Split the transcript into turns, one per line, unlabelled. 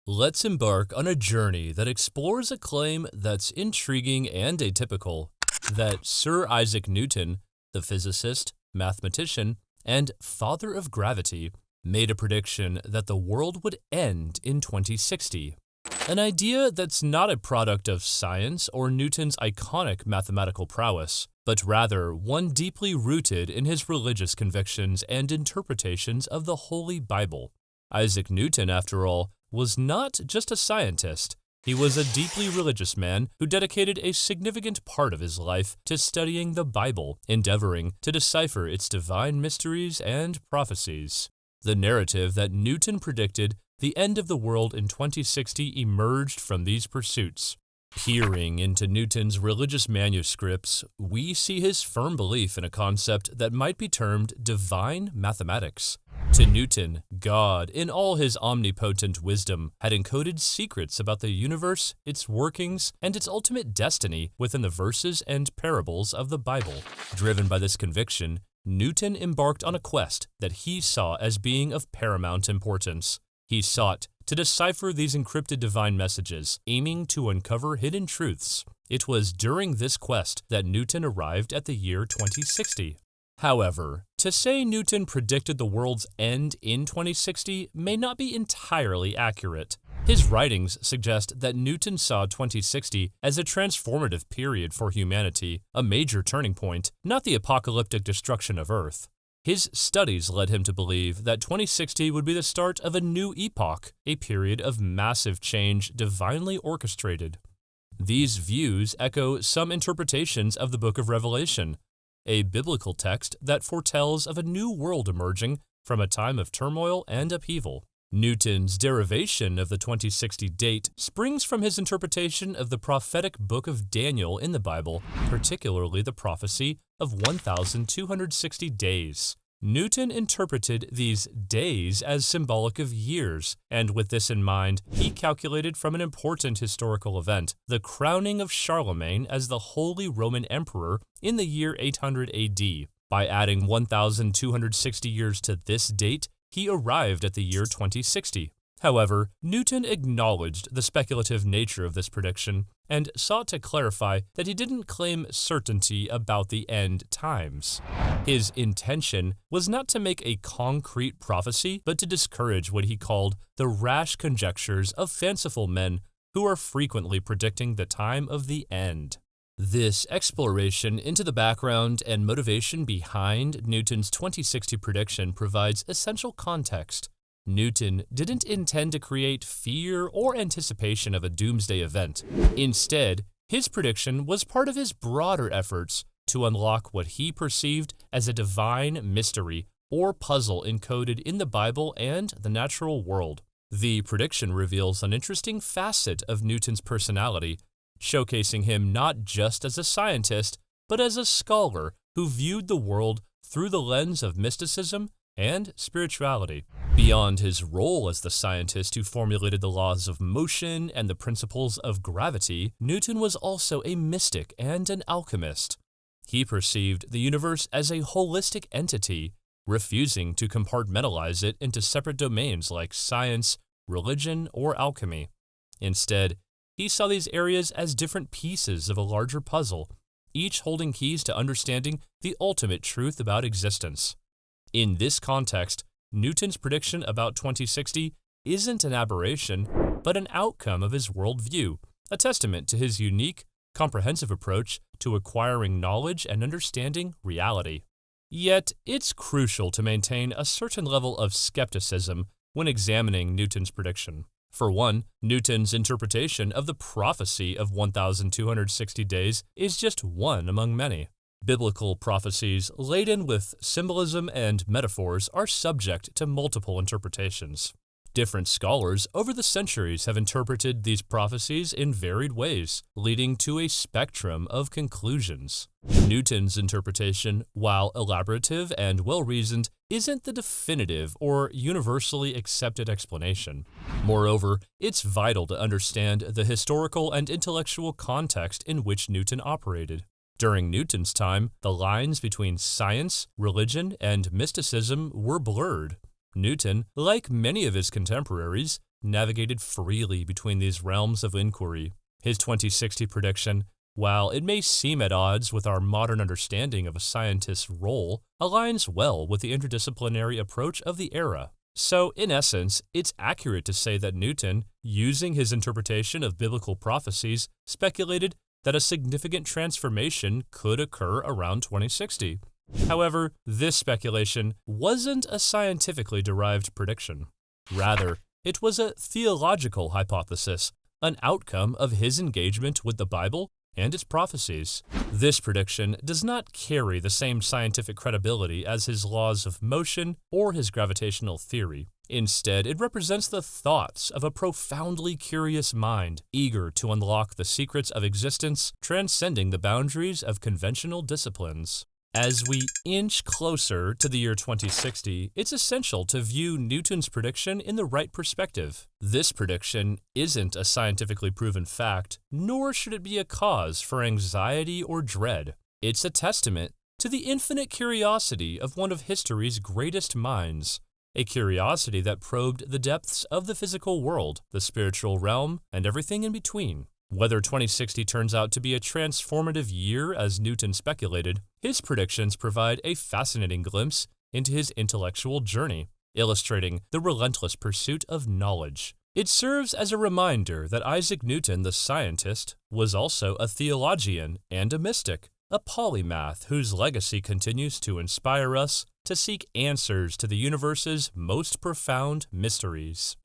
Let's embark on a journey that explores a claim that's intriguing and atypical, that Sir Isaac Newton, the physicist, mathematician, and father of gravity, made a prediction that the world would end in 2060. An idea that's not a product of science or Newton's iconic mathematical prowess, but rather one deeply rooted in his religious convictions and interpretations of the Holy Bible. Isaac Newton, after all, was not just a scientist. He was a deeply religious man who dedicated a significant part of his life to studying the Bible, endeavoring to decipher its divine mysteries and prophecies. The narrative that Newton predicted the end of the world in 2060 emerged from these pursuits. Peering into Newton's religious manuscripts, we see his firm belief in a concept that might be termed divine mathematics. To Newton, God, in all his omnipotent wisdom, had encoded secrets about the universe, its workings, and its ultimate destiny within the verses and parables of the Bible. Driven by this conviction, Newton embarked on a quest that he saw as being of paramount importance. He sought to decipher these encrypted divine messages, aiming to uncover hidden truths. It was during this quest that Newton arrived at the year 2060. However, to say Newton predicted the world's end in 2060 may not be entirely accurate. His writings suggest that Newton saw 2060 as a transformative period for humanity, a major turning point, not the apocalyptic destruction of Earth. His studies led him to believe that 2060 would be the start of a new epoch, a period of massive change divinely orchestrated. These views echo some interpretations of the Book of Revelation, a biblical text that foretells of a new world emerging from a time of turmoil and upheaval. Newton's derivation of the 2060 date springs from his interpretation of the prophetic book of Daniel in the Bible, particularly the prophecy of 1,260 days. Newton interpreted these days as symbolic of years, and with this in mind, he calculated from an important historical event, the crowning of Charlemagne as the Holy Roman Emperor in the year 800 AD. By adding 1,260 years to this date, he arrived at the year 2060. However, Newton acknowledged the speculative nature of this prediction and sought to clarify that he didn't claim certainty about the end times. His intention was not to make a concrete prophecy, but to discourage what he called the rash conjectures of fanciful men who are frequently predicting the time of the end. This exploration into the background and motivation behind Newton's 2060 prediction provides essential context. Newton didn't intend to create fear or anticipation of a doomsday event. Instead, his prediction was part of his broader efforts to unlock what he perceived as a divine mystery or puzzle encoded in the Bible and the natural world. The prediction reveals an interesting facet of Newton's personality, showcasing him not just as a scientist, but as a scholar who viewed the world through the lens of mysticism and spirituality. Beyond his role as the scientist who formulated the laws of motion and the principles of gravity, Newton was also a mystic and an alchemist. He perceived the universe as a holistic entity, refusing to compartmentalize it into separate domains like science, religion, or alchemy. Instead, he saw these areas as different pieces of a larger puzzle, each holding keys to understanding the ultimate truth about existence. In this context, Newton's prediction about 2060 isn't an aberration, but an outcome of his worldview, a testament to his unique, comprehensive approach to acquiring knowledge and understanding reality. Yet, it's crucial to maintain a certain level of skepticism when examining Newton's prediction. For one, Newton's interpretation of the prophecy of 1,260 days is just one among many. Biblical prophecies laden with symbolism and metaphors are subject to multiple interpretations. Different scholars over the centuries have interpreted these prophecies in varied ways, leading to a spectrum of conclusions. Newton's interpretation, while elaborative and well-reasoned, isn't the definitive or universally accepted explanation. Moreover, it's vital to understand the historical and intellectual context in which Newton operated. During Newton's time, the lines between science, religion, and mysticism were blurred. Newton, like many of his contemporaries, navigated freely between these realms of inquiry. His 2060 prediction, while it may seem at odds with our modern understanding of a scientist's role, aligns well with the interdisciplinary approach of the era. So, in essence, it's accurate to say that Newton, using his interpretation of biblical prophecies, speculated that a significant transformation could occur around 2060. However, this speculation wasn't a scientifically derived prediction. Rather, it was a theological hypothesis, an outcome of his engagement with the Bible and its prophecies. This prediction does not carry the same scientific credibility as his laws of motion or his gravitational theory. Instead, it represents the thoughts of a profoundly curious mind, eager to unlock the secrets of existence, transcending the boundaries of conventional disciplines. As we inch closer to the year 2060, it's essential to view Newton's prediction in the right perspective. This prediction isn't a scientifically proven fact, nor should it be a cause for anxiety or dread. It's a testament to the infinite curiosity of one of history's greatest minds, a curiosity that probed the depths of the physical world, the spiritual realm, and everything in between. Whether 2060 turns out to be a transformative year as Newton speculated, his predictions provide a fascinating glimpse into his intellectual journey, illustrating the relentless pursuit of knowledge. It serves as a reminder that Isaac Newton, the scientist, was also a theologian and a mystic, a polymath whose legacy continues to inspire us to seek answers to the universe's most profound mysteries.